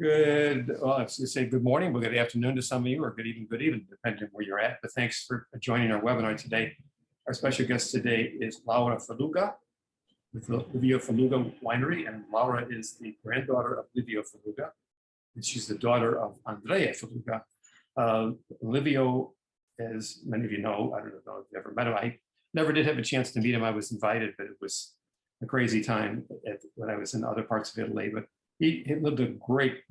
Well, I was going to say good morning, but good afternoon to some of you, or good evening, depending on where you're at. But thanks for joining our webinar today. Our special guest today is Livio Felluga with the Livio Felluga Winery, and Laura is the granddaughter of Livio Felluga, and she's the daughter of Andrea Felluga. Livio, as many of you know, I don't know if you ever met him. I never did have a chance to meet him. I was invited, but it was a crazy time when I was in other parts of Italy. But he lived a great,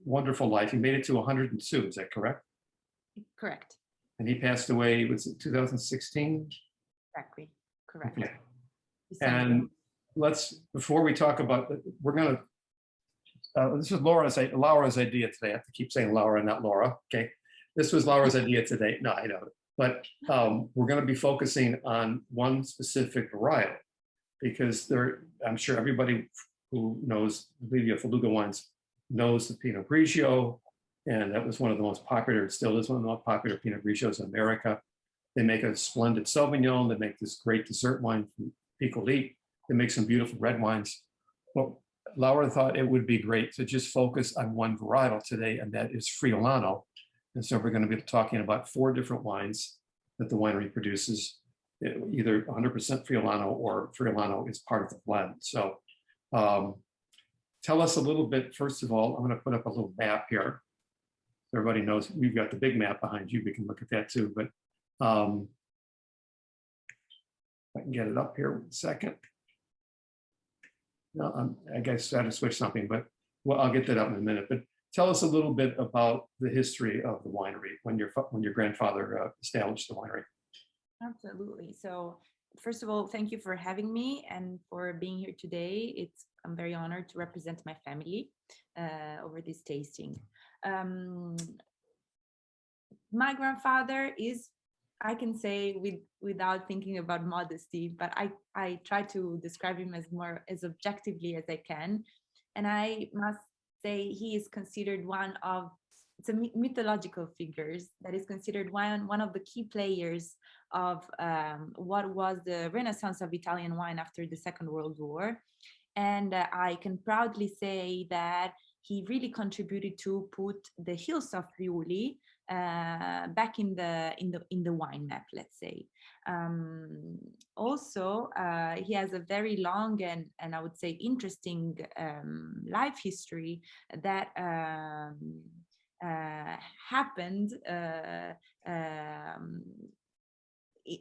wonderful life. He made it to 102. Is that correct? Correct. And he passed away, was it 2016? Exactly. Correct. Okay. And before we talk about, we're going to, this is Laura's idea today. I have to keep saying Laura, not Laura. Okay. This was Laura's idea today. No, I know. But we're going to be focusing on one specific varietal because I'm sure everybody who knows Livio Felluga wines knows the Pinot Grigio, and that was one of the most popular, it still is one of the most popular Pinot Grigios in America. They make a splendid Sauvignon, they make this great dessert wine from Picolit, they make some beautiful red wines. Well, Laura thought it would be great to just focus on one varietal today, and that is Friulano. And so we're going to be talking about 4 different wines that the winery produces, either 100% Friulano or Friulano is part of the blend. So tell us a little bit, first of all. I'm going to put up a little map here. So everybody knows we've got the big map behind you. We can look at that too. But if I can get it up here one second. No, I guess I had to switch something, but well, I'll get that up in a minute. But tell us a little bit about the history of the winery when your grandfather established the winery. Absolutely. So first of all, thank you for having me and for being here today. I'm very honored to represent my family over this tasting. My grandfather is, I can say without thinking about modesty, but I try to describe him as objectively as I can. And I must say he is considered one of mythological figures that is considered one of the key players of what was the Renaissance of Italian wine after the Second World War. And I can proudly say that he really contributed to put the hills of Friuli back in the wine map, let's say. Also, he has a very long and I would say interesting life history that happened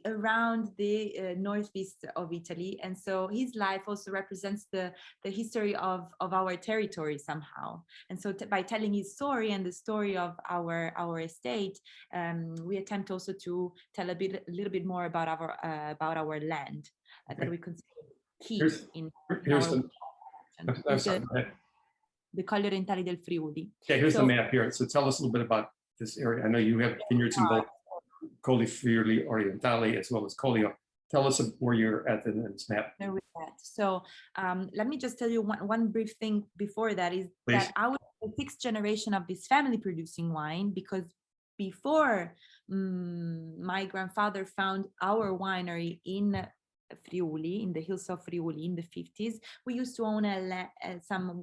around the northeast of Italy, and so his life also represents the history of our territory somehow. And so by telling his story and the story of our estate, we attempt also to tell a little bit more about our land that we consider key the Colli Orientali del Friuli. Okay, here's the map here. So tell us a little bit about this area. I know you have vineyards in both Colli Friuli Orientali as well as Collio. Tell us where you're at in this map. So let me just tell you one brief thing before that is Please. That I was the 6th generation of this family producing wine, because before my grandfather found our winery in Friuli, in the hills of Friuli in the 50s, we used to own some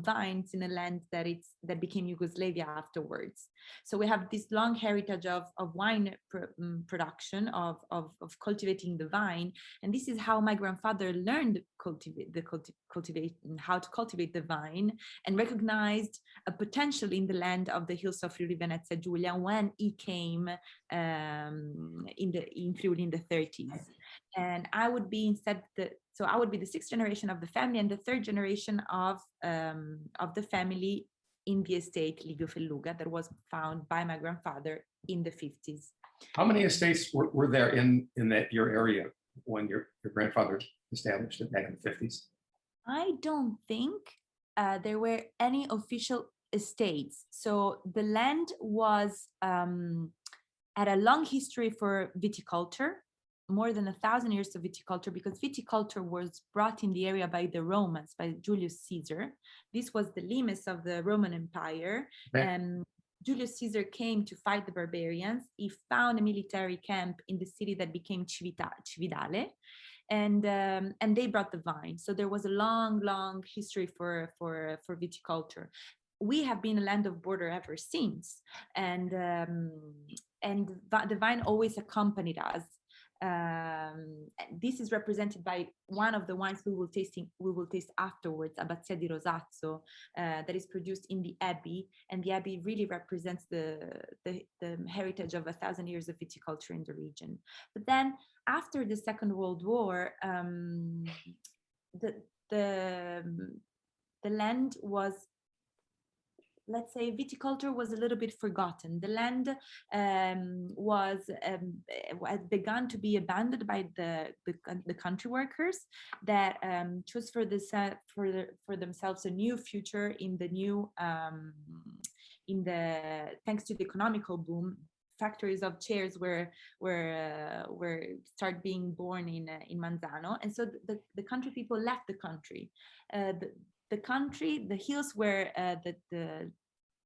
vines in a land that became Yugoslavia afterwards. So we have this long heritage of wine production, of cultivating the vine, and this is how my grandfather learned how to cultivate the vine, and recognized a potential in the land of the hills of Friuli Venezia Giulia when he came in Friuli in the 30s. And I would be the 6th generation of the family and the 3rd generation of the family in the estate Livio Felluga that was found by my grandfather in the 50s. How many estates were there in your area when your grandfather established it back in the 50s? I don't think there were any official estates. So the land was had a long history for viticulture, more than 1,000 years of viticulture, because viticulture was brought in the area by the Romans, by Julius Caesar. This was the limes of the Roman Empire. And Julius Caesar came to fight the barbarians. He found a military camp in the city that became Cividale, and they brought the vine. So there was a long history for viticulture. we have been a land of border ever since, and the vine always accompanied us. This is represented by one of the wines we will taste afterwards, Abbazia di Rosazzo, that is produced in the Abbey, and the Abbey really represents the heritage of 1,000 years of viticulture in the region. But then after the Second World War, the land was, let's say, viticulture was a little bit forgotten. The land had begun to be abandoned by the country workers that chose for themselves a new future in the new thanks to the economical boom. Factories of chairs were start being born in Manzano, and so the country people left the country. The country, the hills where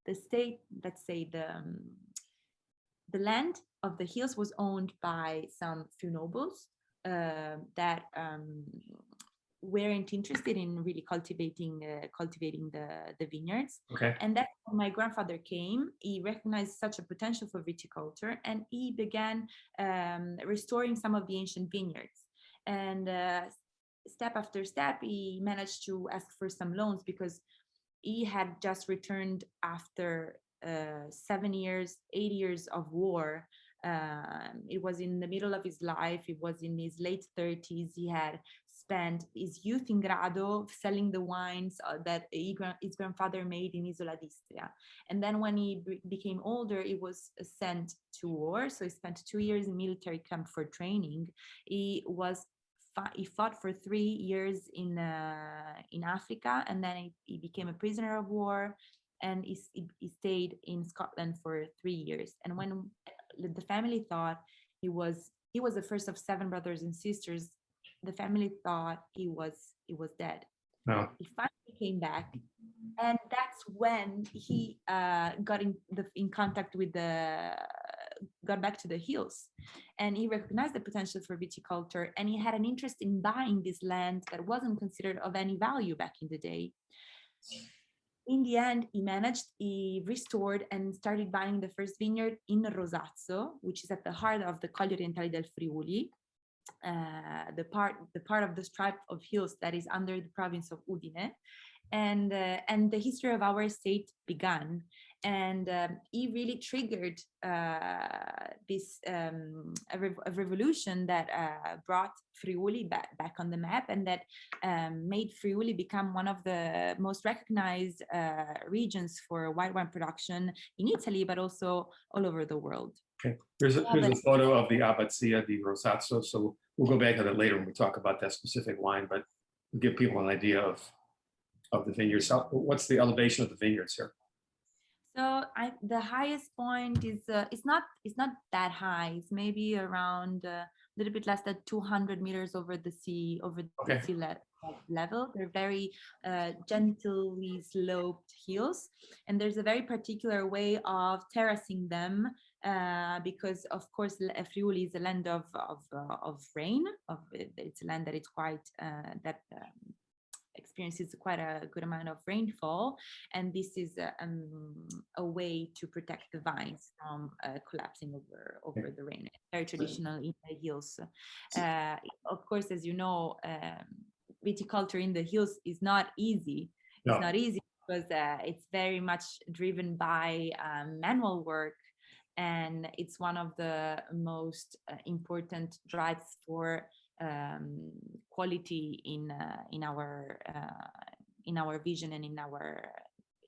the state, let's say the land of the hills was owned by some few nobles that weren't interested in really cultivating the vineyards. Okay. And that's when my grandfather came. He recognized such a potential for viticulture, and he began restoring some of the ancient vineyards. And step after step, he managed to ask for some loans because he had just returned after 7 years, 8 years of war. It was in the middle of his life. It was in his late 30s. He had spent his youth in Grado selling the wines that his grandfather made in Isola d'Istria. And then when he became older, he was sent to war. So he spent 2 years in military camp for training. He fought for 3 years in Africa, and then he became a prisoner of war, and he stayed in Scotland for 3 years. And when the family thought he was the first of 7 brothers and sisters, the family thought he was dead. No. He finally came back, and that's when he got in contact with got back to the hills, and he recognized the potential for viticulture, and he had an interest in buying this land that wasn't considered of any value back in the day. In the end, he restored and started buying the first vineyard in Rosazzo, which is at the heart of the Colli Orientali del Friuli, the part of the stripe of hills that is under the province of Udine. And the history of our state began, and he really triggered this a revolution that brought Friuli back on the map, and that made Friuli become one of the most recognized regions for white wine production in Italy, but also all over the world. Okay, here's a photo of the Abbazia di Rosazzo. So we'll go back to that later when we talk about that specific wine, but we'll give people an idea of the vineyards. What's the elevation of the vineyards here? So the highest point is it's not that high. It's maybe around a little bit less than 200 meters over the sea level. They're very gently sloped hills, and there's a very particular way of terracing them because, of course, Friuli is a land of rain. It's a land that is quite experiences quite a good amount of rainfall, and this is a way to protect the vines from collapsing over the rain. Very traditional in the hills. Of course, as you know, viticulture in the hills is not easy. It's not easy because it's very much driven by manual work, and it's one of the most important drives for quality in our vision and in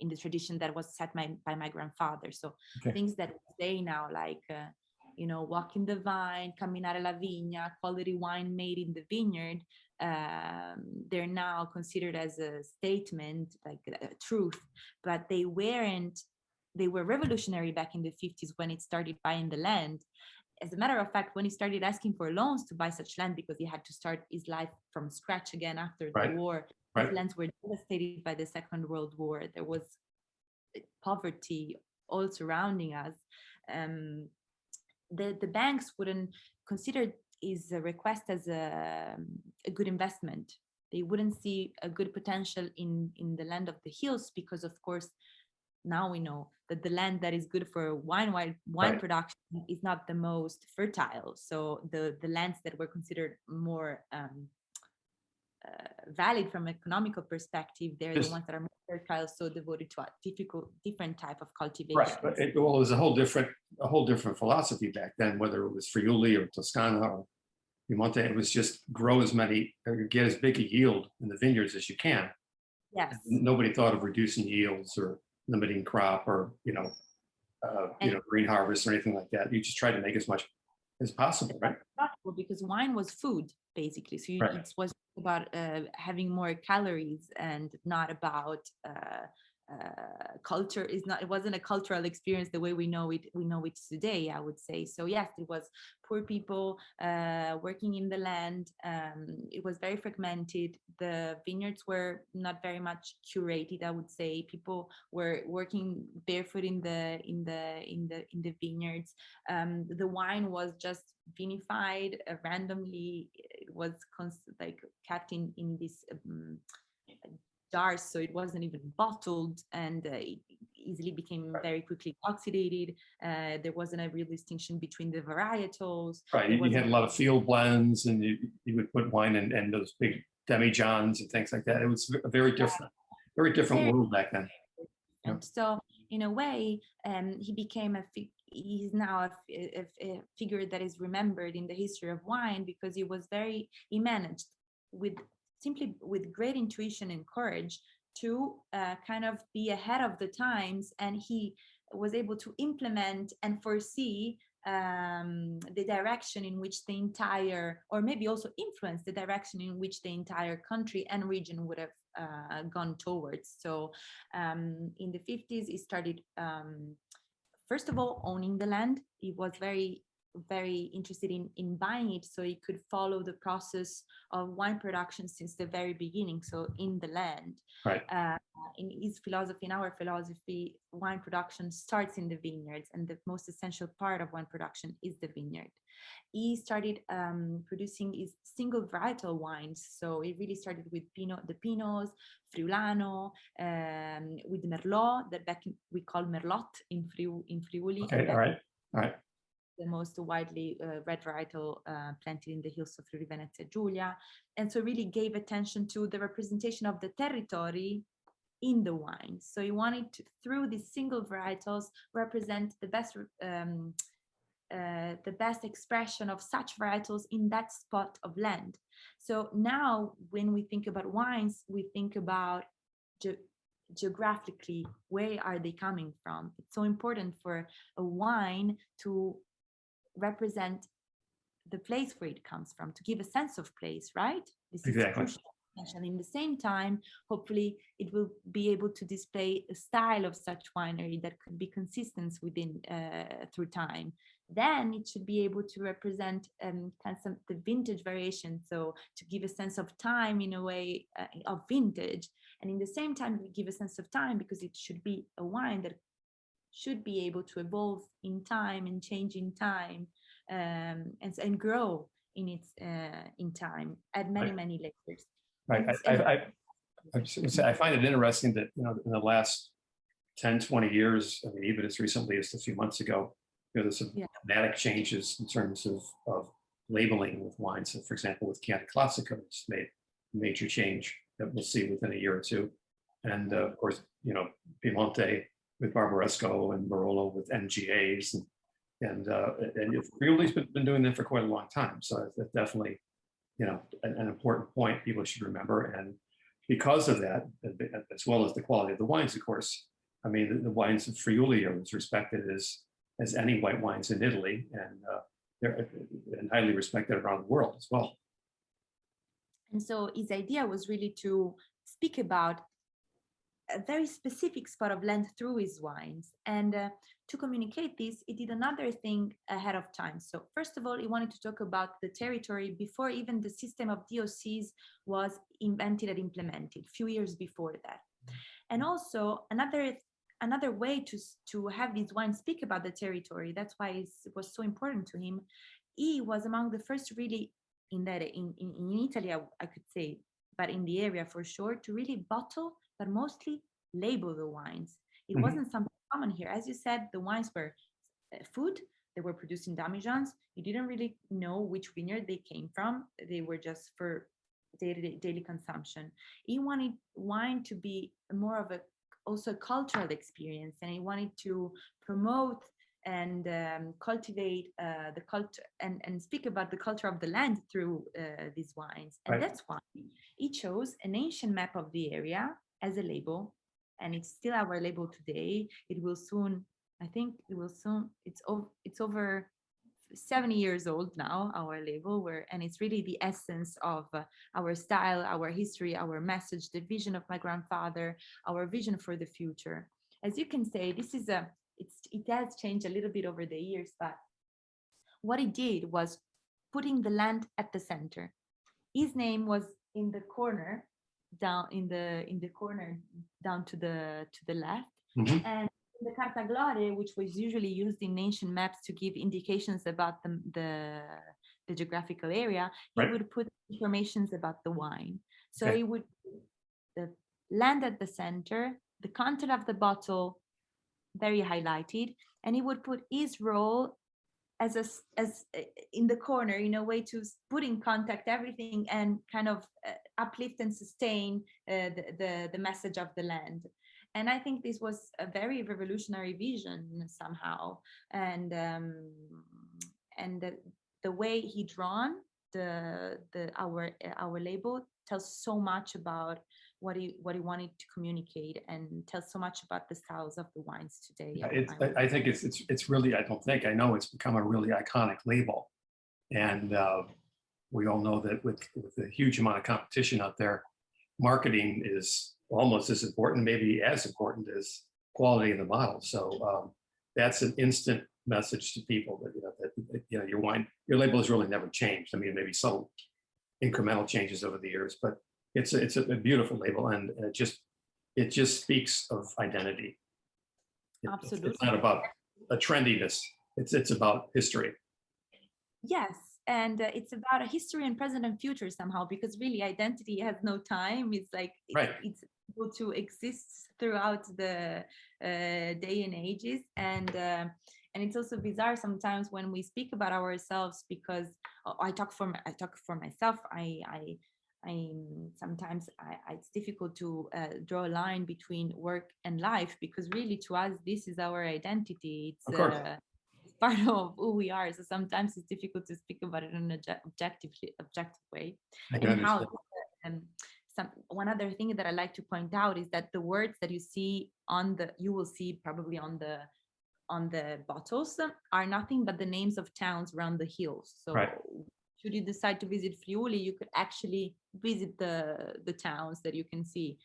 the tradition that was set by my grandfather. So things that we say now, like walk in the vine, camminare la vigna, quality wine made in the vineyard, they're now considered as a statement, like a truth, but they weren't. They were revolutionary back in the 50s when it started buying the land. As a matter of fact, when he started asking for loans to buy such land, because he had to start his life from scratch again after the war, his lands were devastated by the Second World War. There was poverty all surrounding us. The banks wouldn't consider his request as a good investment. They wouldn't see a good potential in the land of the hills because, of course, now we know that the land that is good for wine Right. production is not the most fertile. So the lands that were considered more valid from an economical perspective, they're the Just ones that are more fertile, so devoted to a different type of right. cultivation. But it was a whole different philosophy back then, whether it was Friuli or Toscana or Piemonte. It was just grow as many, or get as big a yield in the vineyards as you can. Yes. Nobody thought of reducing yields or limiting crop or green harvest or anything like that. You just tried to make as much as possible, right? Because wine was food, basically. So Right. it was about having more calories and not about culture. It wasn't a cultural experience the way we know it today, I would say. So yes, it was poor people working in the land. It was very fragmented. The vineyards were not very much curated, I would say. People were working barefoot in the vineyards. The wine was just vinified randomly. It was kept in this jars, so it wasn't even bottled, and it easily became very quickly oxidated. There wasn't a real distinction between the varietals. Right. You had a lot of field blends, and you would put wine in those big demijohns and things like that. It was a very different world back then. And so, in a way, he became he's now a figure that is remembered in the history of wine, because he managed simply with great intuition and courage to kind of be ahead of the times, and he was able to implement and foresee the direction in which the entire, or maybe also influence the direction in which the entire country and region would have gone towards. So in the 50s, he started, first of all, owning the land. He was very interested in buying it, so he could follow the process of wine production since the very beginning, so in the land. Right. In his philosophy, in our philosophy, wine production starts in the vineyards, and the most essential part of wine production is the vineyard. He started producing his single varietal wines, so he really started with the Pinots, Friulano, with Merlot, that we call Merlot in Friuli. Okay, all right. The most widely red varietal planted in the hills of Friuli, Venezia Giulia, and so really gave attention to the representation of the territory in the wine. So he wanted to, through these single varietals, represent the best expression of such varietals in that spot of land. So now, when we think about wines, we think about geographically, where are they coming from? It's so important for a wine to represent the place where it comes from, to give a sense of place, right? This is crucial. And in the same time, hopefully it will be able to display a style of such winery that could be consistent within through time. Then it should be able to represent kind of the vintage variation, so to give a sense of time in a way of vintage, and in the same time we give a sense of time because it should be a wine that should be able to evolve in time and change in time, and grow in its in time at many layers. Right. I find it interesting that, in the last 10, 20 years, I mean, even as recently as a few months ago, there's some dramatic changes in terms of labeling with wines. So, for example, with Chianti Classico, it's made a major change that we'll see within a year or two. And of course, Piemonte with Barbaresco and Barolo with MGAs, and Friuli's been doing that for quite a long time. So that's definitely, an important point people should remember. And because of that, as well as the quality of the wines, of course, I mean, the wines of Friuli are as respected as any white wines in Italy, and they're highly respected around the world as well. And so his idea was really to speak about a very specific spot of land through his wines. And to communicate this, he did another thing ahead of time. So first of all, he wanted to talk about the territory before even the system of DOCs was invented and implemented, a few years before that. And also another way to have these wines speak about the territory, that's why it was so important to him. He was among the first really in Italy, I could say, but in the area for sure, to really bottle, but mostly label the wines. It wasn't something common here. As you said, the wines were food. They were produced in damigens. You didn't really know which vineyard they came from. They were just for daily consumption. He wanted wine to be more of a also a cultural experience, and he wanted to promote and cultivate the culture and speak about the culture of the land through these wines. And that's why he chose an ancient map of the area as a label, and it's still our label today. It will soon, I think it will soon, it's over 70 years old now, our label, and it's really the essence of our style, our history, our message, the vision of my grandfather, our vision for the future. As you can say, this is it has changed a little bit over the years, but what he did was putting the land at the center. His name was in the corner, down in the corner down to the left, and the Carta Gloria, which was usually used in ancient maps to give indications about the geographical area, he would put informations about the wine. So he would put the land at the center, the content of the bottle very highlighted, and he would put his role as in the corner, in a way to put in contact everything and kind of uplift and sustain the message of the land. And I think this was a very revolutionary vision somehow. And the way he drawn our label tells so much about what he wanted to communicate, and tells so much about the styles of the wines today. Yeah, I think it's really, I know it's become a really iconic label. And we all know that with the huge amount of competition out there, marketing is almost as important, maybe as important as quality in the bottle. So that's an instant message to people that your wine, your label has really never changed. I mean, maybe some incremental changes over the years, but it's a beautiful label, and it just speaks of identity. Absolutely, it's not about a trendiness. It's about history. Yes. And it's about a history and present and future somehow, because really identity has no time. It's like it's able to exist throughout the day and ages. And it's also bizarre sometimes when we speak about ourselves, because I talk for myself. I sometimes it's difficult to draw a line between work and life, because really to us this is our identity. It's part of who we are. So sometimes it's difficult to speak about it in an objective way. And how one other thing that I like to point out is that the words that you see you will see probably on the bottles are nothing but the names of towns around the hills. So should you decide to visit Friuli, you could actually visit the towns that you can see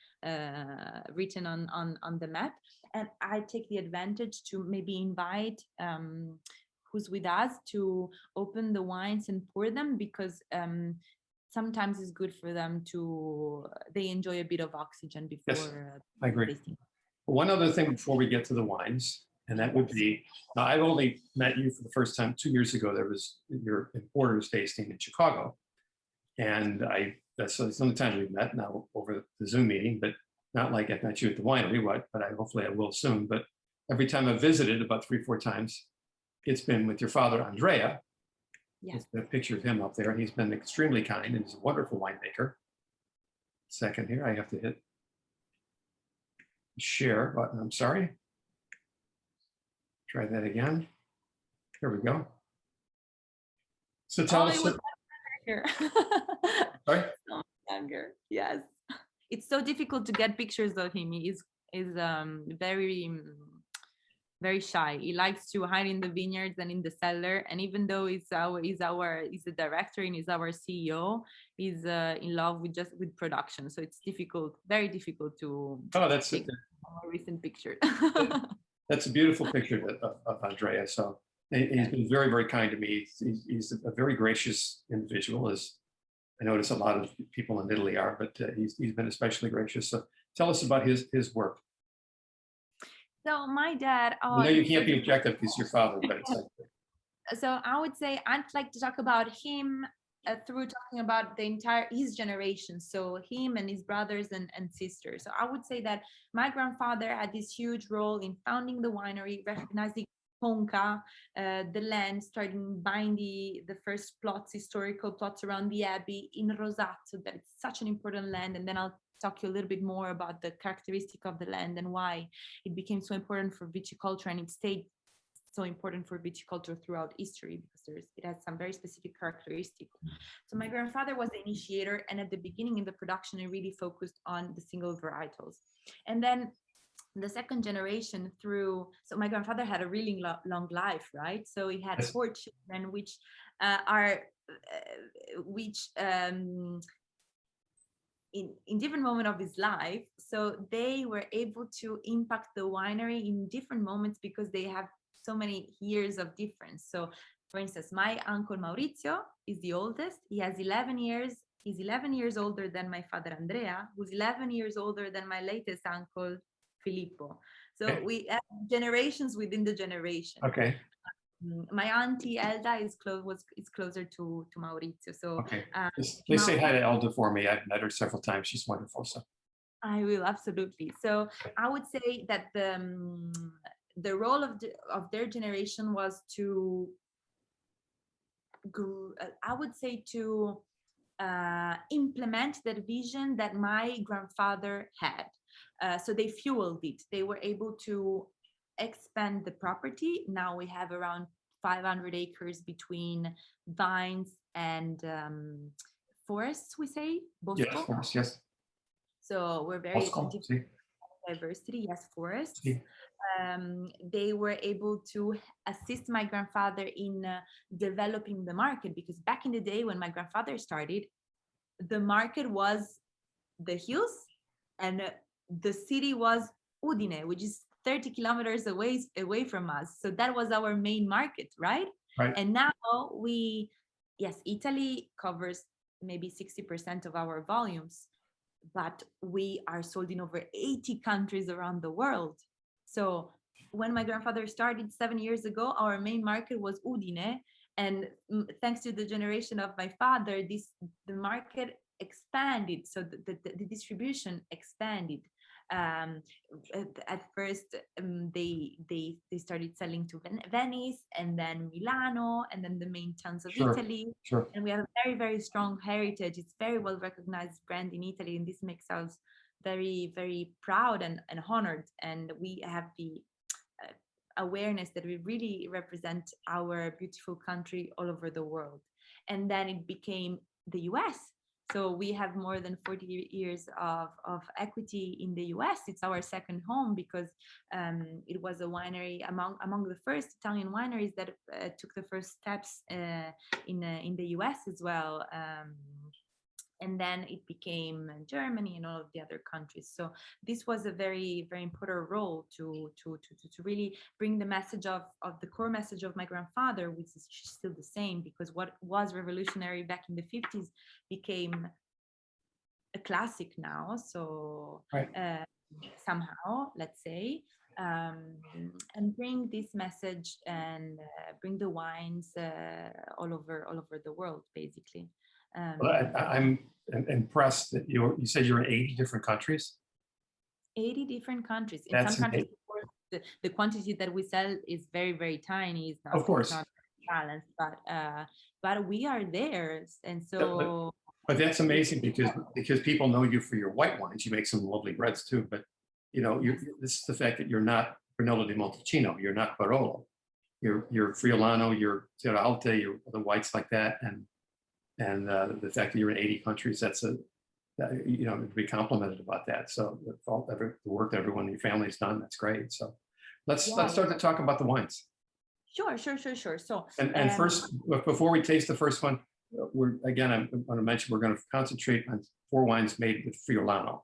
written on the map. And I take the advantage to maybe invite who's with us to open the wines and pour them, because sometimes it's good for them they enjoy a bit of oxygen before. Yes, I agree. Tasting. One other thing before we get to the wines, and that would be, I've only met you for the first time 2 years ago. There was your importers tasting in Chicago. And that's the only time we've met now over the Zoom meeting, but not like I've met you at the winery, but hopefully I will soon. But every time I've visited, about 3-4 times, it's been with your father, Andrea. Yes. There's a picture of him up there. He's been extremely kind, and he's a wonderful winemaker. Second here, I have to hit share button. I'm sorry. Try that again. Here we go. So tell us. Sorry? So younger. Yes. It's so difficult to get pictures of him. He is very, very shy. He likes to hide in the vineyards and in the cellar. And even though he's the director and he's our CEO, he's in love with production. So it's difficult, very difficult to take a recent picture. That's a beautiful picture of Andrea. So he's been very, very kind to me. He's a very gracious individual, as I notice a lot of people in Italy are, but he's been especially gracious. So tell us about his work. So my dad. I know you can't be objective because your father, but it's like. So I would say I'd like to talk about him through talking about his generation, so him and his brothers and sisters. So I would say that my grandfather had this huge role in founding the winery, recognizing Ponca, the land, starting buying the first plots, historical plots around the abbey in Rosazzo. That it's such an important land, and then I'll talk you a little bit more about the characteristic of the land and why it became so important for viticulture, and it stayed so important for viticulture throughout history, because it has some very specific characteristics. So my grandfather was the initiator, and at the beginning in the production, it really focused on the single varietals. And then the second generation so my grandfather had a really long life, right? So he had 4 children, which in different moment of his life. So they were able to impact the winery in different moments because they have so many years of difference. So for instance, my uncle Maurizio is the oldest. He has 11 years. He's 11 years older than my father Andrea, who's 11 years older than my latest uncle Filippo. So we have generations within the generation. Okay. My auntie Elda is closer to Maurizio. So please say hi to Elda for me. I've met her several times. She's wonderful. So I will, absolutely. So I would say that the role of their generation was to implement that vision that my grandfather had. So they fueled it. They were able to expand the property. Now we have around 500 acres between vines and forests, we say? Bosco? Yes, forests, yes. So we're very diversity, yes, forests. They were able to assist my grandfather in developing the market, because back in the day when my grandfather started, the market was the hills and the city was Udine, which is 30 kilometers away from us. So that was our main market, right? And now Italy covers maybe 60% of our volumes, but we are sold in over 80 countries around the world. So when my grandfather started 7 years ago, our main market was Udine. And thanks to the generation of my father, the market expanded. So the distribution expanded. At first, they started selling to Venice, and then Milano, and then the main towns of Italy. And we have a very, very strong heritage. It's very well recognized brand in Italy, and this makes us very, very proud and honored. And we have the awareness that we really represent our beautiful country all over the world. And then it became the US. So we have more than 40 years of equity in the US. It's our second home, because it was a winery among the first Italian wineries that took the first steps in the US as well. And then it became Germany and all of the other countries. So this was a very, very important role to really bring the message of the core message of my grandfather, which is still the same, because what was revolutionary back in the 50s became a classic now. So somehow, let's say, and bring this message and bring the wines all over the world, basically. I'm impressed that you said you're in 80 different countries. 80 different countries. In some countries, of course, the quantity that we sell is very, very tiny. It's not, of course, not balanced, but we are there, and so. But that's amazing, because people know you for your white wines. You make some lovely breads too. But this is the fact that you're not Brunello di Montalcino. You're not Barolo. You're Friulano. You're Alte. You're the whites like that, and the fact that you're in 80 countries, to be complimented about that. So the work that everyone in your family's done, that's great. So let's start to talk about the wines. Sure. So and first, before we taste the first one, I want to mention we're going to concentrate on 4 wines made with Friulano,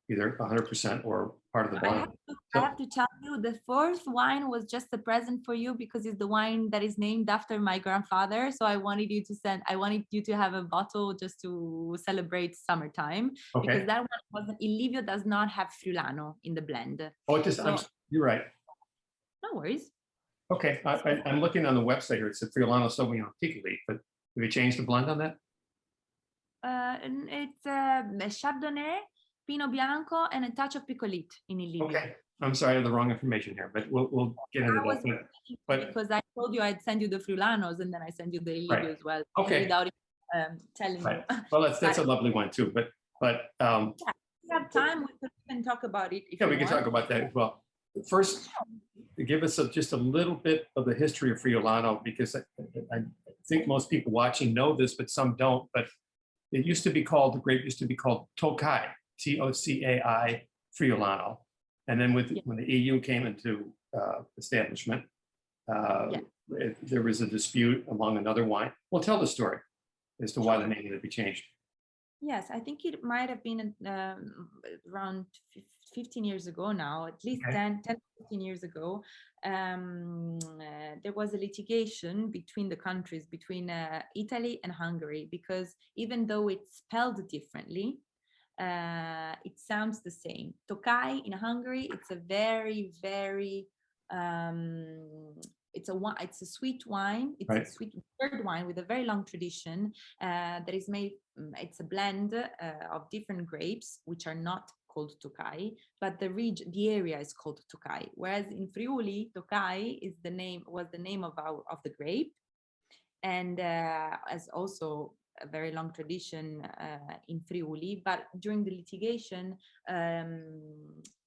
either 100% or part of the blend. I have to tell you, the 4th wine was just a present for you, because it's the wine that is named after my grandfather. So I wanted you to have a bottle just to celebrate summertime, because that one wasn't. Livio does not have Friulano in the blend. You're right. No worries. Okay, I'm looking on the website here. It said Friulano Sauvignon Piccoli, but have you changed the blend on that? And it's Chardonnay, Pinot Bianco, and a touch of Picolite in il Livio. Okay, I'm sorry, I have the wrong information here, but we'll get into I was that. But because I told you I'd send you the Friulanos, and then I send you the Right. Livio as well. Okay. Without telling right. you. Well, that's a lovely one too. But Yeah, if we have time, we can talk about it. If yeah, you we can want. talk about that as well. First, give us just a little bit of the history of Friulano, because I think most people watching know this, but some don't. But it used to be called, the grape used to be called Tokai, Tocai Friulano. And then when the EU came into establishment, there was a dispute among another wine. Well, tell the story as to why the name had to be changed. Yes, I think it might have been around 15 years ago now, at least 10, 15 years ago. There was a litigation between the countries, between Italy and Hungary, because even though it's spelled differently, it sounds the same. Tokai in Hungary, it's a very, very it's a sweet wine. It's a sweet red wine with a very long tradition that is made. It's a blend of different grapes, which are not called Tokai, but the area is called Tokai. Whereas in Friuli, Tokai was the name of the grape, and as also a very long tradition in Friuli. But during the litigation,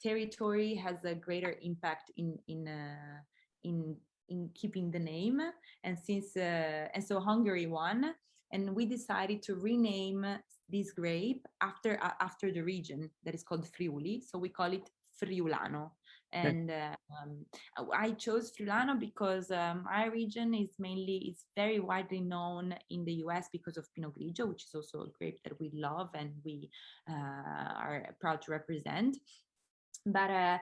territory has a greater impact in keeping the name, and so Hungary won, and we decided to rename this grape after the region that is called Friuli, so we call it Friulano. And I chose Friulano because our region is very widely known in the US because of Pinot Grigio, which is also a grape that we love and we are proud to represent. But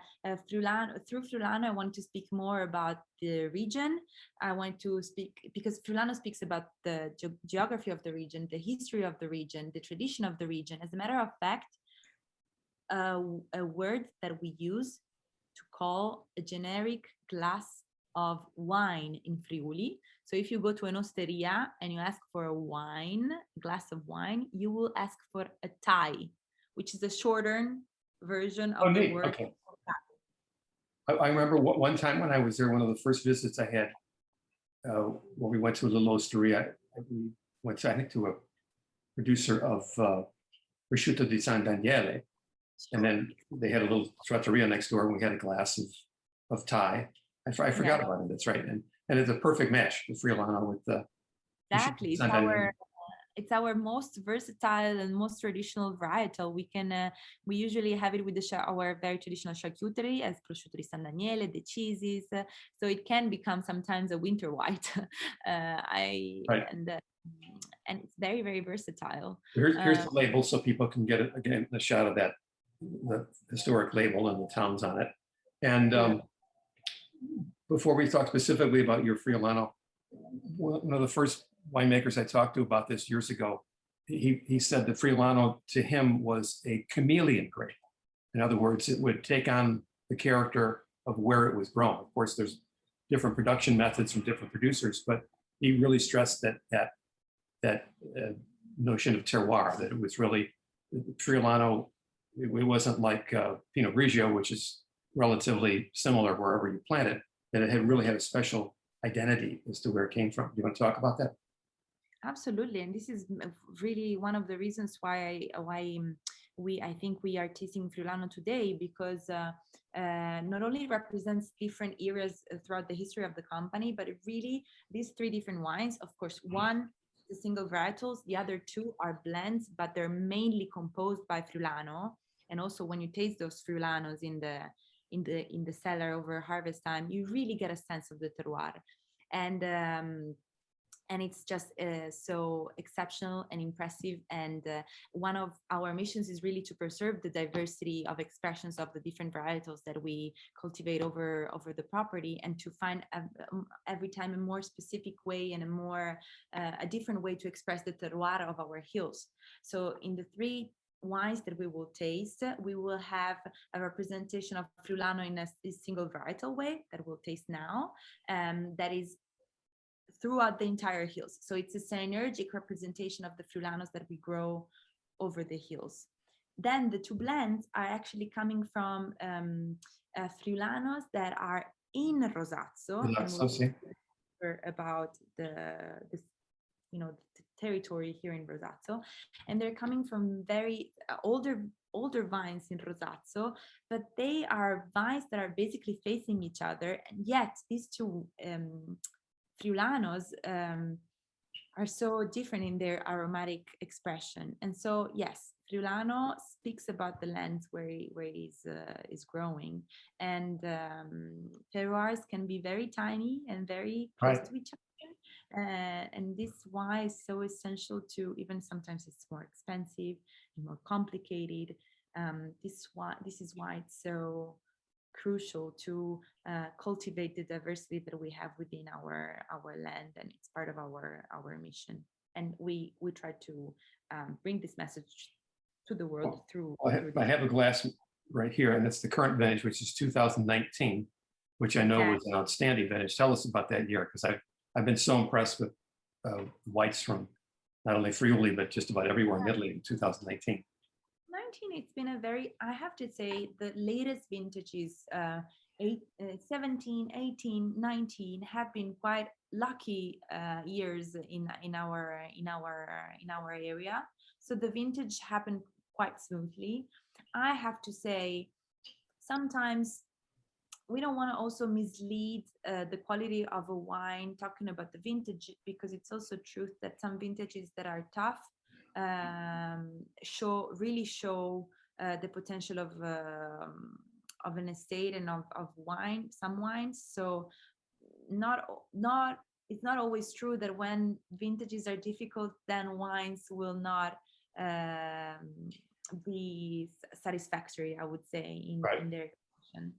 through Friulano, I want to speak more about the region. I want to speak, because Friulano speaks about the geography of the region, the history of the region, the tradition of the region. As a matter of fact, a word that we use to call a generic glass of wine in Friuli. So if you go to an osteria and you ask for a glass of wine, you will ask for a tai, which is a shortened version of the word. Okay. I remember one time when I was there, one of the first visits I had, when we went to a little osteria, we went to, I think, to a producer of prosciutto di San Daniele, and then they had a little trattoria next door, and we had a glass of Thai. I forgot about it. That's right, and it's a perfect match, the Friulano with the exactly. It's our most versatile and most traditional varietal. We usually have it with our very traditional charcuterie as prosciutto di San Daniele, the cheeses. So it can become sometimes a winter white. And it's very, very versatile. Here's the label so people can get it again, a shot of that, the historic label and the towns on it. And before we talk specifically about your Friulano, one of the first winemakers I talked to about this years ago, he said that Friulano to him was a chameleon grape. In other words, it would take on the character of where it was grown. Of course, there's different production methods from different producers, but he really stressed that notion of terroir, that it was really Friulano. It wasn't like Pinot Grigio, which is relatively similar wherever you plant it, that it really had a special identity as to where it came from. Do you want to talk about that? Absolutely, and this is really one of the reasons why I think we are tasting Friulano today, because not only represents different eras throughout the history of the company, but it really, these three different wines, of course, one the single varietals, the other two are blends, but they're mainly composed by Friulano. And also when you taste those Friulanos in the cellar over harvest time, you really get a sense of the terroir. And it's just so exceptional and impressive. And one of our missions is really to preserve the diversity of expressions of the different varietals that we cultivate over the property, and to find every time a more specific way and a different way to express the terroir of our hills. So in the three wines that we will taste, we will have a representation of Friulano in a single varietal way that we'll taste now, that is throughout the entire hills. So it's a synergic representation of the Friulanos that we grow over the hills. Then the two blends are actually coming from Friulanos that are in Rosazzo, and we'll Rosazzo, hear about the territory here in Rosazzo, and they're coming from very older vines in Rosazzo, but they are vines that are basically facing each other, and yet these two Friulanos are so different in their aromatic expression. And so yes, Friulano speaks about the lands where is growing, and terroirs can be very tiny and very close to each other. And this is why it's so essential to, even sometimes it's more expensive and more complicated. This is why it's so crucial to cultivate the diversity that we have within our land, and it's part of our mission. And we try to bring this message to the world through. I have a glass right here, and it's the current vintage, which is 2019, which I know was an outstanding vintage. Tell us about that year, because I've been so impressed with whites from not only Friuli, but just about everywhere in Italy in 2019. It's been a very, I have to say, the latest vintages, 17, 18, 19 have been quite lucky years in our area. So the vintage happened quite smoothly. I have to say, sometimes we don't want to also mislead the quality of a wine talking about the vintage, because it's also truth that some vintages that are tough show the potential of an estate and of wine, some wines. So it's not always true that when vintages are difficult, then wines will not be satisfactory, I would say, in their expression.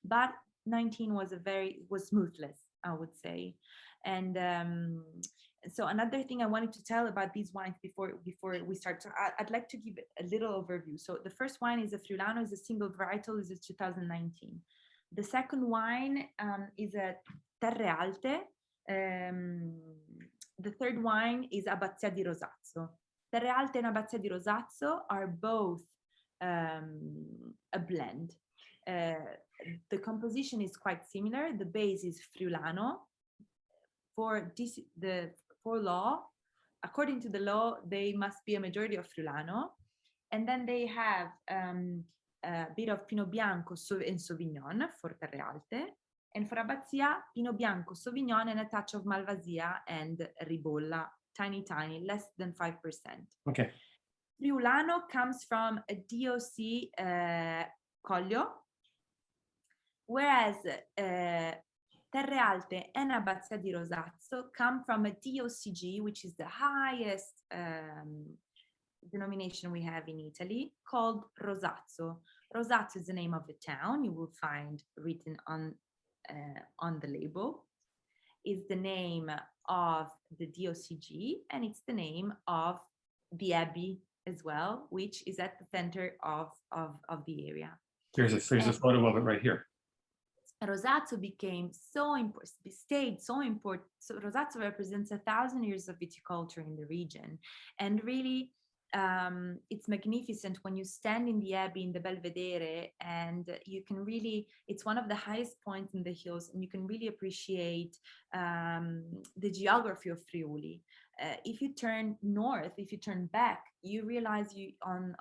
But 19 was smoothless, I would say. And so another thing I wanted to tell about these wines before we start, so I'd like to give a little overview. So the first wine is a Friulano, is a single varietal, is a 2019. The second wine is a Terre Alte. The third wine is Abbazia di Rosazzo. Terre Alte and Abbazia di Rosazzo are both a blend. The composition is quite similar. The base is Friulano. According to the law, they must be a majority of Friulano, and then they have a bit of Pinot Bianco and Sauvignon for Terre Alte, and for Abbazia, Pinot Bianco, Sauvignon, and a touch of Malvasia and Ribolla, tiny, less than 5%. Okay. Friulano comes from a DOC Collio, whereas Terre Alte and Abbazia di Rosazzo come from a DOCG, which is the highest denomination we have in Italy, called Rosazzo. Rosazzo is the name of the town you will find written on the label. It's the name of the DOCG, and it's the name of the abbey as well, which is at the center of the area. There's a photo of it right here. Rosazzo became so important, stayed so important. So Rosazzo represents 1,000 years of viticulture in the region, and really it's magnificent when you stand in the abbey in the Belvedere, and you can really, it's one of the highest points in the hills, and you can really appreciate the geography of Friuli. If you turn north, if you turn back, you realize on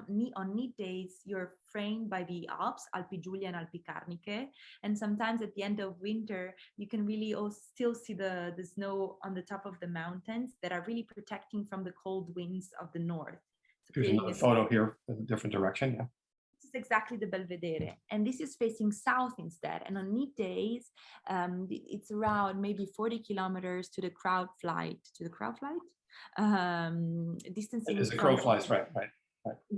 neat days you're framed by the Alps, Alpi Giulia and Alpi Carniche, and sometimes at the end of winter you can really still see the snow on the top of the mountains that are really protecting from the cold winds of the north. So here's another photo here in a different direction. Yeah. This is exactly the Belvedere, and this is facing south instead. And on neat days, it's around maybe 40 kilometers to the crowd flight. Distancing. As the crow flies, right.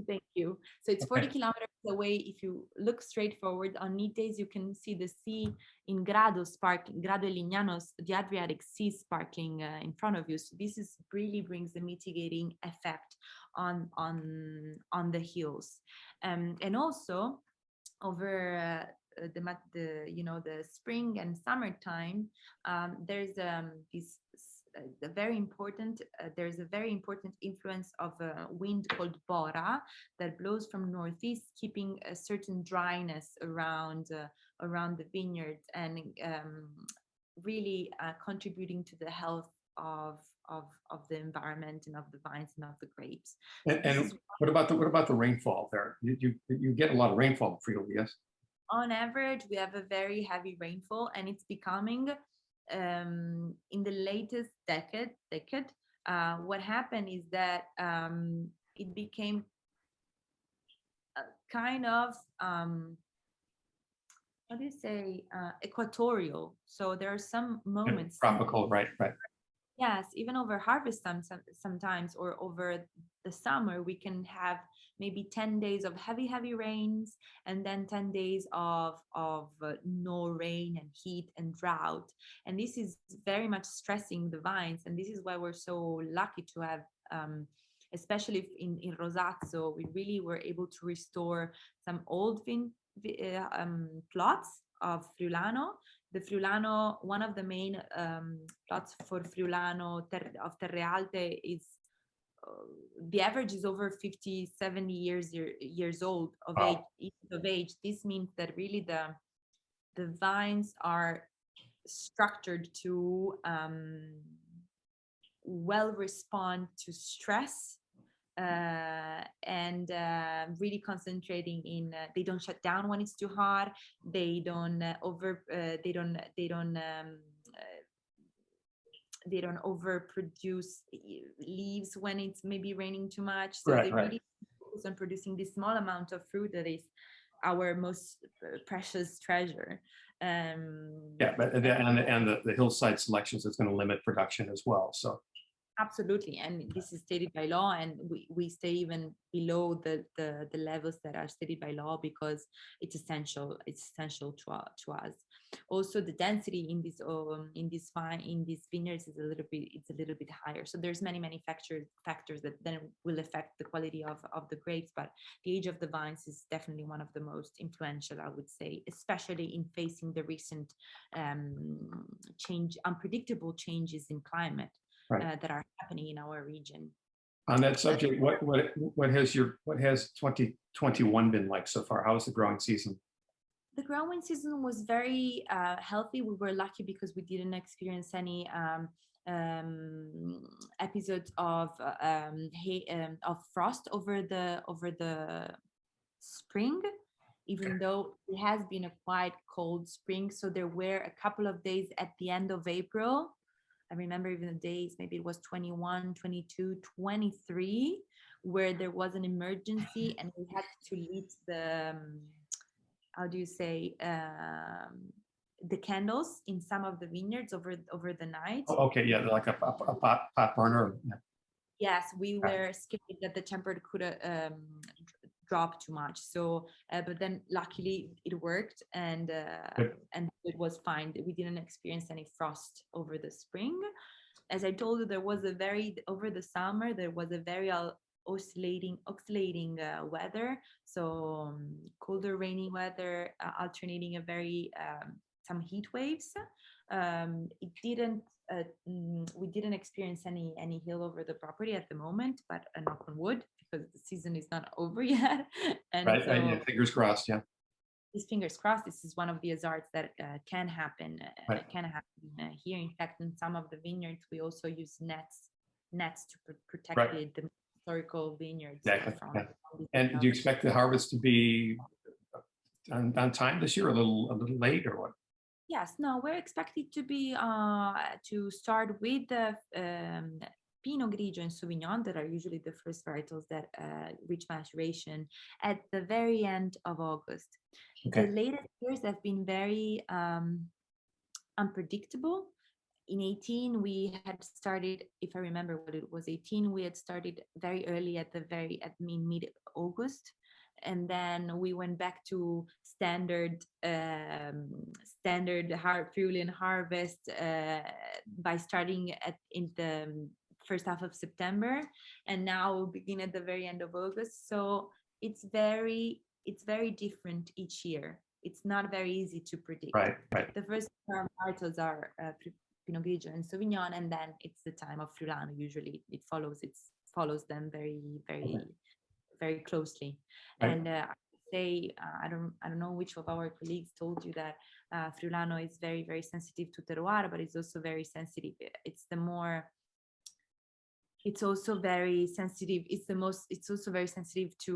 Thank you. So it's 40 kilometers away. If you look straight forward, on neat days, you can see the sea in Grado sparkling, Grado e Lignano's, the Adriatic Sea sparkling in front of you. So this really brings the mitigating effect on the hills. And also over the spring and summertime, there's this the very important there's a very important influence of a wind called bora that blows from northeast, keeping a certain dryness around the vineyards, and really contributing to the health of the environment and of the vines and of the grapes. And what about the rainfall there? You get a lot of rainfall in Friuli, yes? On average, we have a very heavy rainfall, and it's becoming in the latest decade. What happened is that it became kind of how do you say, equatorial. So there are some moments, Tropical, right. yes, even over harvest time, sometimes, or over the summer, we can have maybe 10 days of heavy rains, and then 10 days of no rain and heat and drought. And this is very much stressing the vines. And this is why we're so lucky to have, especially in Rosazzo, we really were able to restore some old plots of Friulano. The Friulano, one of the main plots for Friulano of Terre Alte is the average is over 50, 70 years old of age. This means that really the vines are structured to well respond to stress, and really concentrating in they don't shut down when it's too hot, they don't overproduce leaves when it's maybe raining too much. So they really focus on producing this small amount of fruit that is our most precious treasure. But the hillside selections is going to limit production as well. So absolutely, and this is stated by law, and we stay even below the levels that are stated by law, because it's essential to us. Also, the density in these vineyards is a little bit higher. So there's many factors that then will affect the quality of the grapes, but the age of the vines is definitely one of the most influential, I would say, especially in facing the recent unpredictable changes in climate. That are happening in our region. On that subject, what has 2021 been like so far? How was the growing season? The growing season was very healthy. We were lucky because we didn't experience any episodes of frost over the spring, even though it has been a quite cold spring. So there were a couple of days at the end of April. I remember even the days, maybe it was 21, 22, 23, where there was an emergency and we had to lit the, the candles in some of the vineyards over the night. Oh, okay, yeah, like a pot burner. Yeah. Yes, we were scared that the temperature could drop too much. So, but then luckily it worked, and it was fine. We didn't experience any frost over the spring. As I told you, over the summer there was a very oscillating weather. So colder, rainy weather, alternating a very some heat waves. We didn't experience any hail over the property at the moment, but knock on wood, because the season is not over yet. And yeah, fingers crossed. Yeah. These fingers crossed. This is one of the hazards that can happen. Here. In fact, in some of the vineyards, we also use nets to protect the historical vineyards. Exactly. And do you expect the harvest to be on time this year, a little late, or what? Yes, no, we're expected to be to start with the Pinot Grigio and Sauvignon, that are usually the first varietals that reach maturation at the very end of August. Okay. The latest years have been very unpredictable. In 18, we had started, if I remember what it was, 18, we had started very early at mid-August. And then we went back to standard Friulian harvest by starting in the first half of September, and now we'll begin at the very end of August. So it's very different each year. it's not very easy to predict. Right, right. The first varietals are Pinot Grigio and Sauvignon, and then it's the time of Friulano. Usually, it follows them very closely. Right. And I would say I don't know which of our colleagues told you that Friulano is very sensitive to terroir, but it's also very sensitive. It's also very sensitive. It's also very sensitive to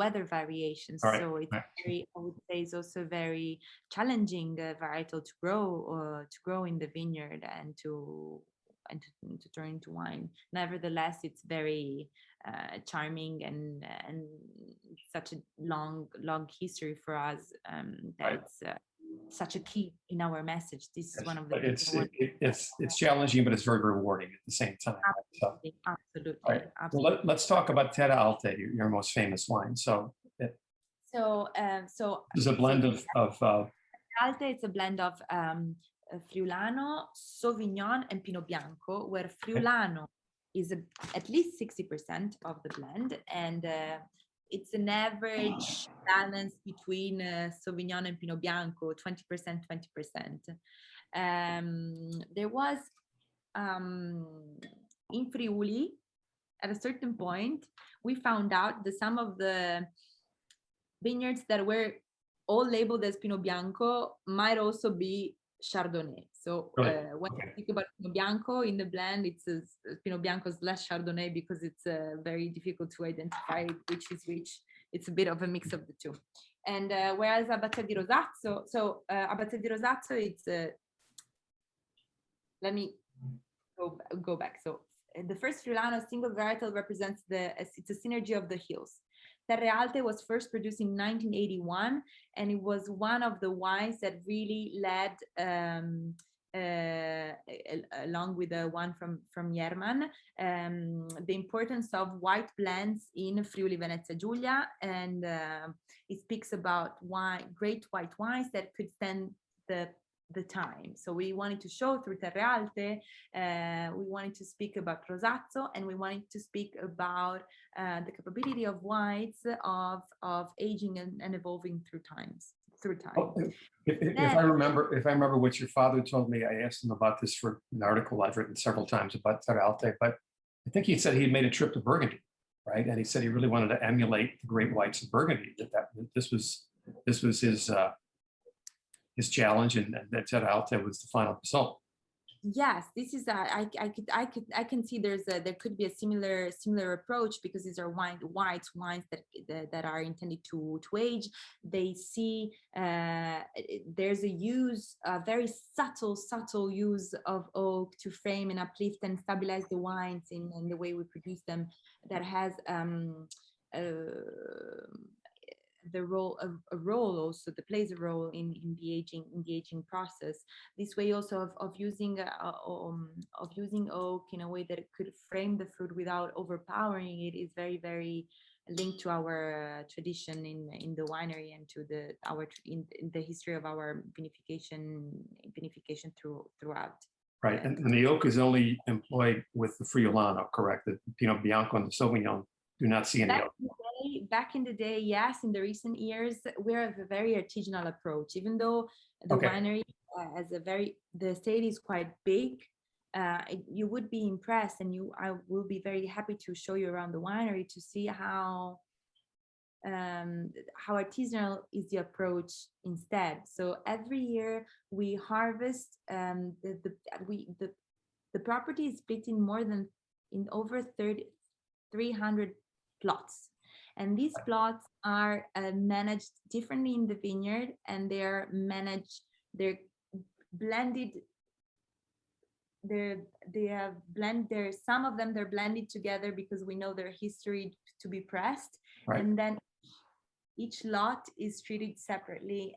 weather variations. Right, So it's right. I would say, it's also very challenging varietal to grow in the vineyard and to turn into wine. Nevertheless, it's very charming and such a long history for us. That's such a key in our message. This is one of the But things it's challenging, but it's very rewarding at the same time. So, absolutely. right. Well, let's talk about Terre Alte, your most famous wine. So It's a blend of Alte. It's a blend of Friulano, Sauvignon, and Pinot Bianco, where Friulano is at least 60% of the blend, and it's an average balance between Sauvignon and Pinot Bianco, 20%, 20%. There was in Friuli, at a certain point, we found out that some of the vineyards that were all labeled as Pinot Bianco might also be Chardonnay. So when you think about Pinot Bianco in the blend, it's Pinot Bianco / Chardonnay, because it's very difficult to identify which is which. It's a bit of a mix of the two. And whereas Abbazia di Rosazzo, Abbazia di Rosazzo, it's let me go back. So the first Friulano single varietal represents it's a synergy of the hills. Terre Alte was first produced in 1981, and it was one of the wines that really led, along with the one from Yerman, the importance of white blends in Friuli Venezia Giulia, and it speaks about great white wines that could stand the time. So we wanted to show through Terre Alte, we wanted to speak about Rosazzo, and we wanted to speak about the capability of whites of aging and evolving through time. Oh, if I remember what your father told me, I asked him about this for an article I've written several times about Terre Alte, but I think he said he made a trip to Burgundy, right? And he said he really wanted to emulate the great whites of Burgundy. This was his challenge, and that Terre Alte was the final result. Yes, this is I can see there could be a similar approach, because these are white wines that are intended to age. They see there's a very subtle use of oak to frame and uplift and stabilize the wines in the way we produce them, that has a role also that plays a role in the aging process. This way also of using oak in a way that it could frame the fruit without overpowering it is very linked to our tradition in the winery and to in the history of our vinification throughout. Right, and the oak is only employed with the Friulano, correct? The Pinot Bianco and the Sauvignon do not see any oak. Back in the day, yes. In the recent years, we're a very artisanal approach. Even though the winery the estate is quite big, you would be impressed, and I will be very happy to show you around the winery to see how artisanal is the approach instead. So every year we harvest the property is split in over 300 plots. And these plots are managed differently in the vineyard, and they're blended. Some of them they're blended together because we know their history to be pressed, right. And then each lot is treated separately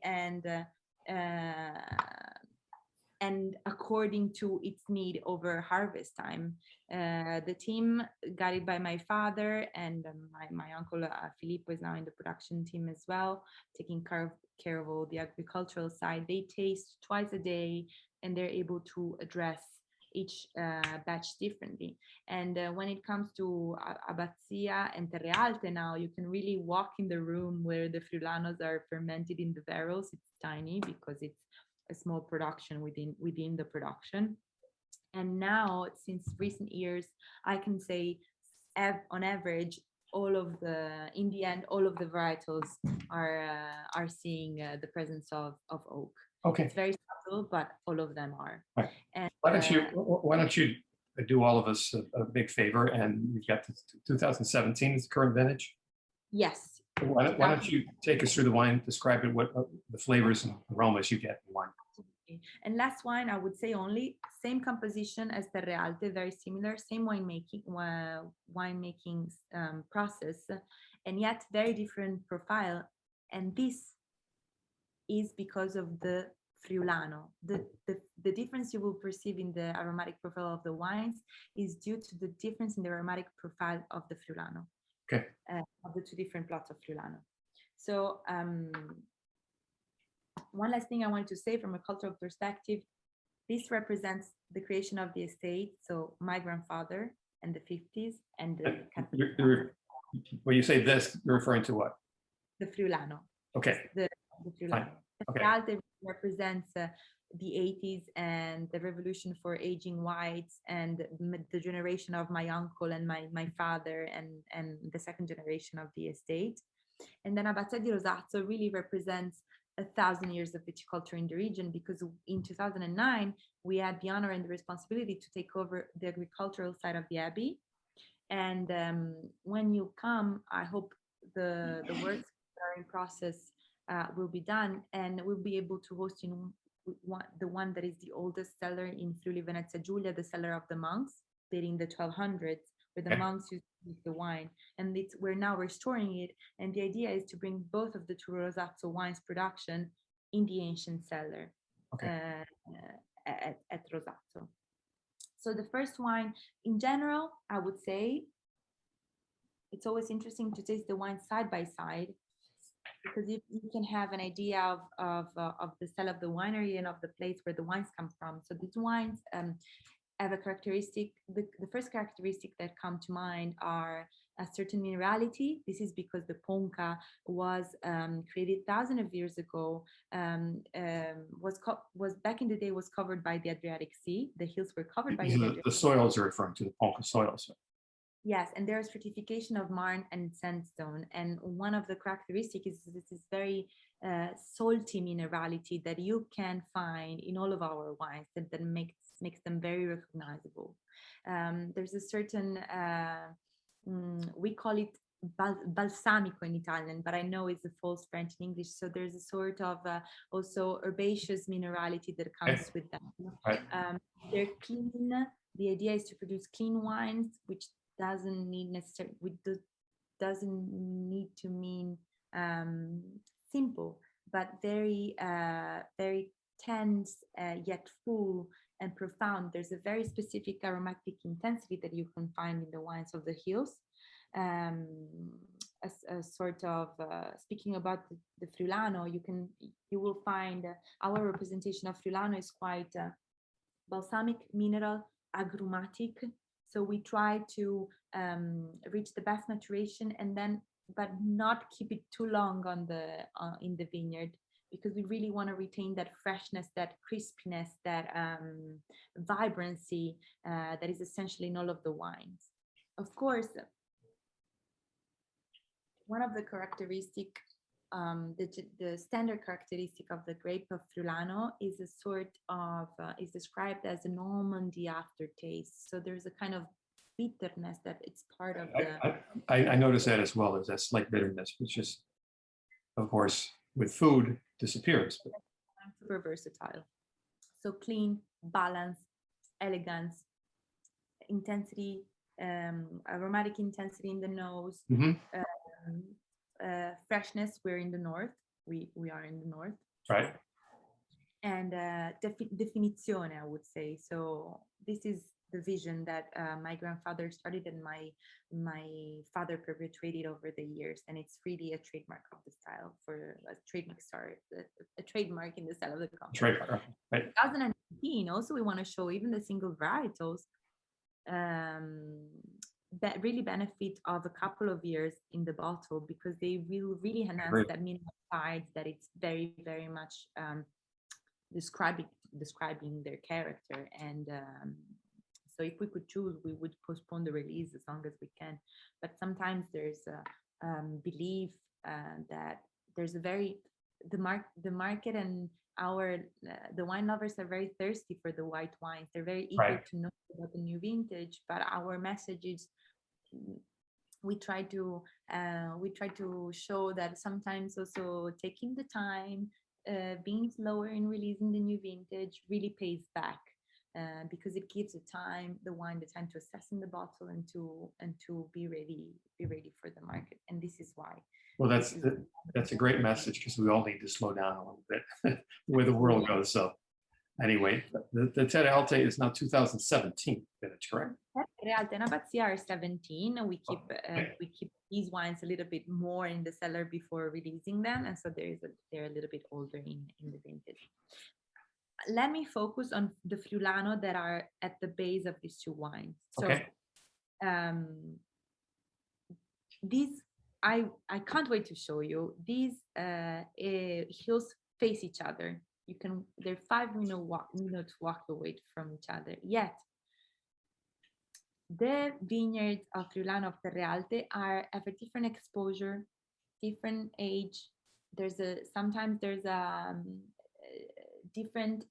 and according to its need over harvest time. The team, guided by my father and my uncle Filippo, is now in the production team as well, taking care of all the agricultural side. They taste twice a day, and they're able to address batch differently. And when it comes to Abbazia and Terre Alte now, you can really walk in the room where the Friulanos are fermented in the barrels. It's tiny because it's a small production within the production. And now, since recent years, I can say on average, in the end, all of the varietals are seeing the presence of oak. Okay. It's very subtle, but all of them are. Right. And, why don't you do all of us a big favor, and you've got the 2017 is the current vintage. Yes. Why don't you take us through the wine, describe it, what the flavors and aromas you get in wine. And last wine, I would say only same composition as Terre Alte, very similar, same winemaking process, and yet very different profile. And this is because of the Friulano. The difference you will perceive in the aromatic profile of the wines is due to the difference in the aromatic profile of the Friulano. Okay. Of the two different plots of Friulano. So one last thing I wanted to say from a cultural perspective, this represents the creation of the estate. So my grandfather and the 50s and the when you say this, you're referring to what? The Friulano. Okay. The Friulano. Okay. Alte represents the 80s and the revolution for aging whites and the generation of my uncle and my father and the second generation of the estate. And then Abbazia di Rosazzo really represents 1,000 years of viticulture in the region, because in 2009 we had the honor and the responsibility to take over the agricultural side of the abbey. And when you come, I hope the works that are in process will be done, and we'll be able to host the one that is the oldest cellar in Friuli Venezia Giulia, the cellar of the monks, dating the 1200s, where the monks used to use the wine. And we're now restoring it. And the idea is to bring both of the two Rosazzo wines production in the ancient cellar at Rosazzo. So the first wine, in general, I would say it's always interesting to taste the wine side by side, because you can have an idea of the style of the winery and of the place where the wines come from. So these wines have a characteristic. The first characteristic that come to mind are a certain minerality. This is because the Ponca was created thousands of years ago. Was back in the day was covered by the Adriatic Sea. The hills were covered by the soils are referring to the Ponca soils. Yes, and there's certification of marl and sandstone. And one of the characteristics is this very salty minerality that you can find in all of our wines that makes them very recognizable. There's a certain, we call it balsamico in Italian, but I know it's a false French in English. So there's a sort of also herbaceous minerality that comes with them. Right. They're clean. The idea is to produce clean wines, which doesn't need to mean simple, but very very tense, yet full and profound. There's a very specific aromatic intensity that you can find in the wines of the hills. A sort of speaking about the Friulano, you will find our representation of Friulano is quite balsamic, mineral, agrumatic. So we try to reach the best maturation, and then, but not keep it too long on in the vineyard, because we really want to retain that freshness, that crispiness, that vibrancy that is essential in all of the wines. Of course, one of the characteristic, the standard characteristic of the grape of Friulano is a sort of, is described as a Normandy aftertaste. So there's a kind of bitterness that it's part of the... I noticed that as well. There's that slight bitterness, which is, of course, with food disappears. But... super versatile. So clean, balance, elegance, intensity, aromatic intensity in the nose, freshness. We're in the north. We are in the north. Right. And definizione, I would say. So this is the vision that my grandfather started and my father perpetuated over the years, and it's really a trademark of the style for a trademark. Sorry, a trademark in the style of the company. Trademark, right? 2019. Also, we want to show even the single varietals that really benefit of a couple of years in the bottle, because they will really enhance that minimal sides that it's very, very much describing their character. And so if we could choose, we would postpone the release as long as we can. But sometimes there's a belief that there's a very the market and the wine lovers are very thirsty for the white wines. They're very eager to know about the new vintage. But our message is we try to show that sometimes also taking the time, being slower in releasing the new vintage really pays back, because it gives the wine the time to assess in the bottle and to be ready for the market. And this is why. Well, that's a great message, because we all need to slow down a little bit the way the world goes. So anyway, the Terre Alte is now 2017 vintage, correct? Terre Alte and Abbazia are 17. We keep these wines a little bit more in the cellar before releasing them, and so they're a little bit older in the vintage. Let me focus on the Friulano that are at the base of these two wines. So these I can't wait to show you. These hills face each other. They're 5 minutes walk away from each other. Yet the vineyards of Friulano of Terre Alte have a different exposure, different age. Sometimes there's a different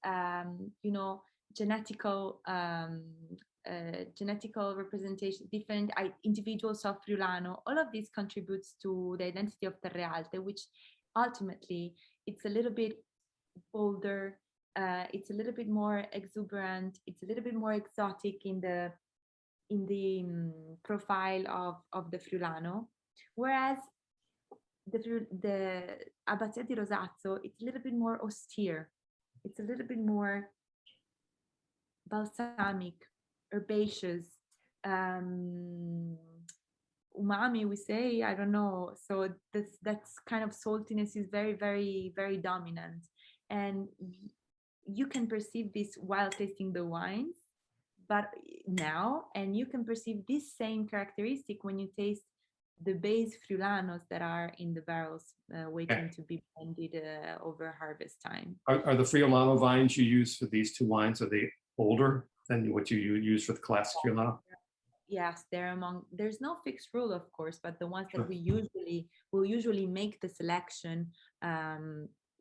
genetical representation, different individuals of Friulano. All of this contributes to the identity of Terre Alte, which ultimately it's a little bit bolder, it's a little bit more exuberant, it's a little bit more exotic in the profile of the Friulano, whereas the Abbazia di Rosazzo, it's a little bit more austere, it's a little bit more balsamic, herbaceous, umami, we say, I don't know. So that's kind of saltiness is very, very, very dominant, and you can perceive this while tasting the wines, but now, and you can perceive this same characteristic when you taste the base Friulanos that are in the barrels waiting to be blended over harvest time. Are the Friulano vines you use for these two wines, are they older than what you use for the classic Friulano? Yes, there's no fixed rule, of course, but the ones that will usually make the selection,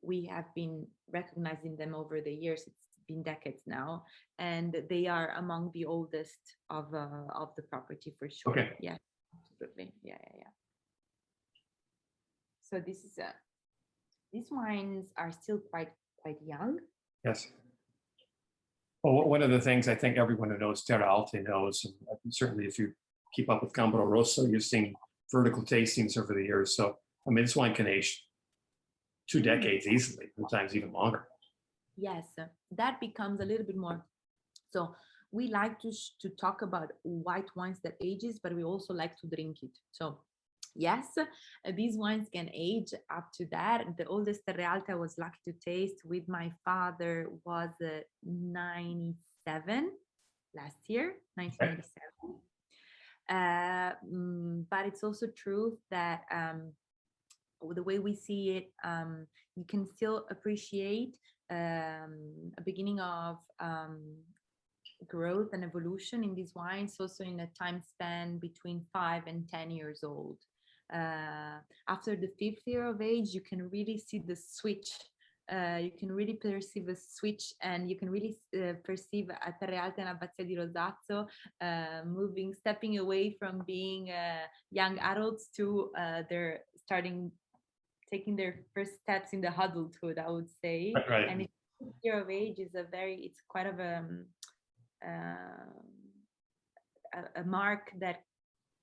we have been recognizing them over the years. It's been decades now, and they are among the oldest of the property for sure. Okay. Yeah, absolutely. Yeah. So these wines are still quite young. Yes. Well, one of the things I think everyone who knows Terre Alte knows, and certainly if you keep up with Gambaro Rosso, you've seen vertical tastings over the years. So, I mean, this wine can age 2 decades easily, sometimes even longer. Yes, that becomes a little bit more. So we like to talk about white wines that ages, but we also like to drink it. So yes, these wines can age up to that. The oldest Terre Alte I was lucky to taste with my father was 97 last year, 1997. But it's also true that the way we see it, you can still appreciate a beginning of growth and evolution in these wines, also in a time span between 5 and 10 years old. After the 5th year of age, you can really see the switch. You can really perceive a switch, and you can really perceive a Terre Alte and Abbazia di Rosazzo stepping away from being young adults to they're taking their first steps in the adulthood, I would say. Right. And it's 5th year of age is it's quite of a mark that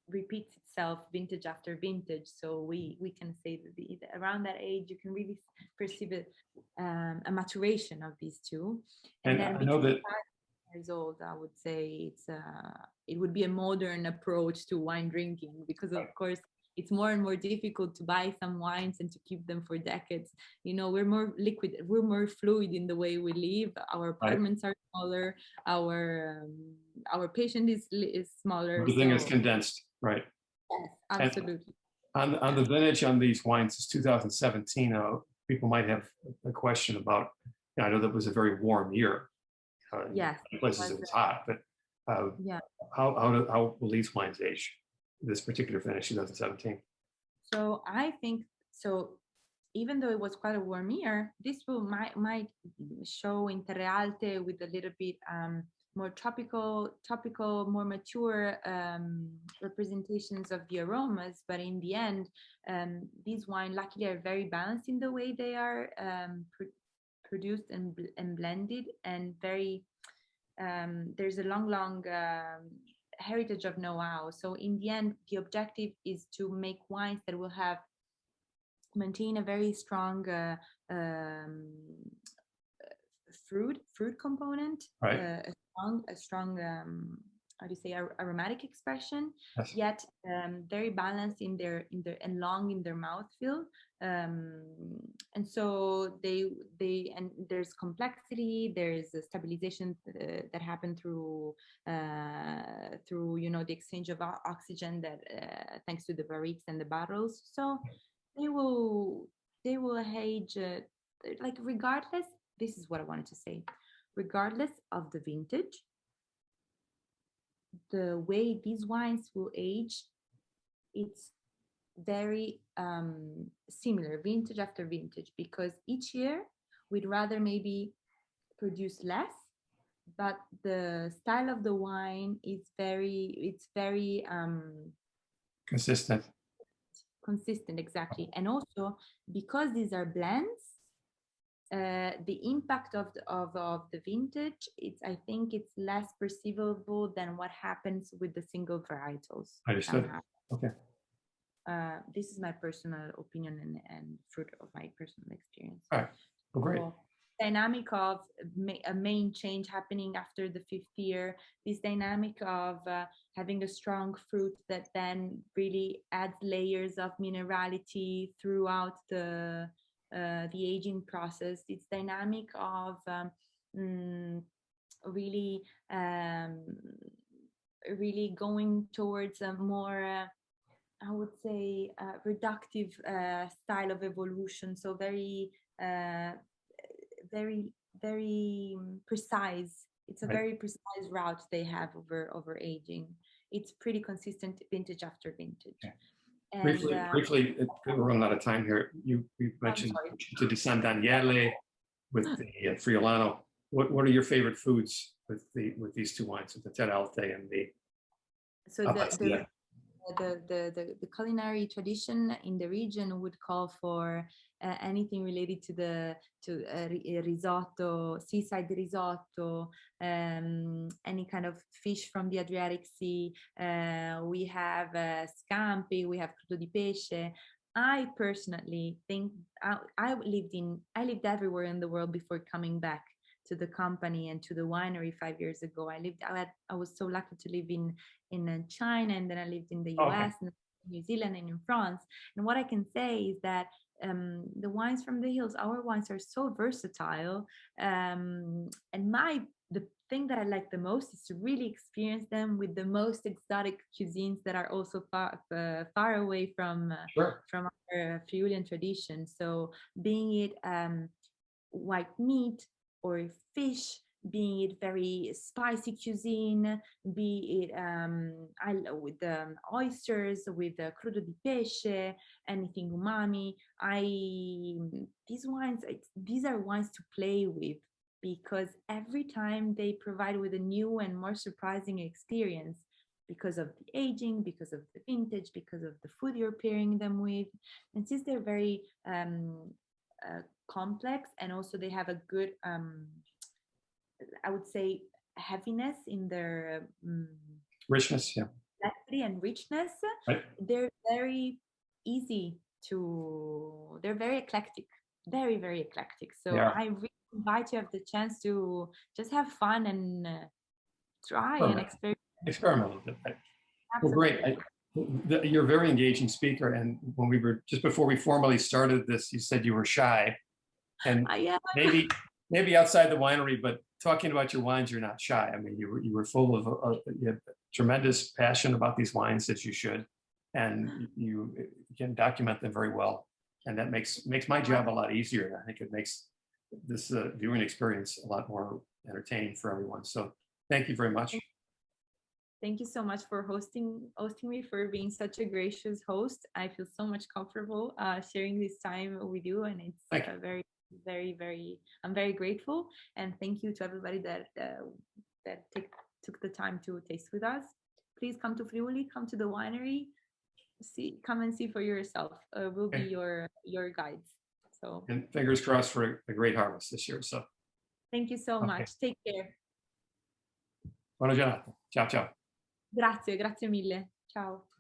repeats itself vintage after vintage. So we can say that around that age you can really perceive a maturation of these two. And then I know that years old, I would say it would be a modern approach to wine drinking, because of course it's more and more difficult to buy some wines and to keep them for decades. You know, we're more liquid, we're more fluid in the way we live. Our Right. apartments are smaller, our patient is smaller. Everything is So condensed, right? yes, And absolutely. on the vintage on these wines, it's 2017. People might have a question about, I know that was a very warm year. Yes, In places it was hot, but yeah. how will these wines age? This particular vintage, 2017. So I think so. Even though it was quite a warm year, this will might show in Terre Alte with a little bit more tropical, more mature representations of the aromas. But in the end, these wine luckily are very balanced in the way they are produced and blended, and very there's a long heritage of know-how. So in the end, the objective is to make wines that will maintain a very strong fruit component, Right. a strong how do you say, aromatic expression, Yes. yet very balanced in their and long in their mouthfeel. And so and there's complexity, there's a stabilization that happened through the exchange of oxygen that thanks to the barriques and the barrels. So they will age like, regardless. This is what I wanted to say. Regardless of the vintage, the way these wines will age, it's very similar vintage after vintage, because each year we'd rather maybe produce less, but the style of the wine is very Consistent. exactly. And also, because these are blends, the impact of the vintage, I think it's less perceivable than what happens with the single varietals. Understood. Okay. This is my personal opinion and fruit of my personal experience. All right. Well, great. So, dynamic of a main change happening after the 5th year, this dynamic of having a strong fruit that then really adds layers of minerality throughout the aging process. It's dynamic of really going towards a more I would say reductive style of evolution. So very precise. It's a very precise route they have over aging. It's pretty consistent vintage after vintage. Okay. And, briefly, we're running out of time here. You mentioned to di San Daniele with the Friulano. What are your favorite foods with these two wines, with the Terre Alte and the Abbazia? The culinary tradition in the region would call for anything related to risotto, seaside risotto, any kind of fish from the Adriatic Sea. We have scampi, we have crudo di pesce. I personally think I lived everywhere in the world before coming back to the company and to the winery 5 years ago. I was so lucky to live in China, and then I lived in the US, and New Zealand, and in France. And what I can say is that the wines from the hills, our wines are so versatile. And the thing that I like the most is to really experience them with the most exotic cuisines that are also far away from our Friulian tradition. So being it white meat or fish, being it very spicy cuisine, be it with oysters, with crudo di pesce, anything umami. These are wines to play with, because every time they provide with a new and more surprising experience, because of the aging, because of the vintage, because of the food you're pairing them with. And since they're very complex, and also they have a good I would say heaviness in their richness, complexity and richness. Right. They're very easy to. They're very eclectic, very eclectic. So I really invite you, have the chance to just have fun and try and experiment. Experiment a bit. Right? Well, great. You're a very engaging speaker. And when we were, just before we formally started this, you said you were shy. And Yeah. maybe outside the winery, but talking about your wines, you're not shy. I mean, you were full of you have tremendous passion about these wines, as you should. And you can document them very well. And that makes my job a lot easier. I think it makes this viewing experience a lot more entertaining for everyone. So thank you very much. Thank you so much for hosting me, for being such a gracious host. I feel so much comfortable sharing this time with you, and it's very, very, very. I'm very grateful, and thank you to everybody that took the time to taste with us. Please come to Friuli, come to the winery, come and see for yourself. We'll be your guides. So, and fingers crossed for a great harvest this year. So thank you so much. Take care. Buona giornata. Ciao ciao. Grazie mille. Ciao.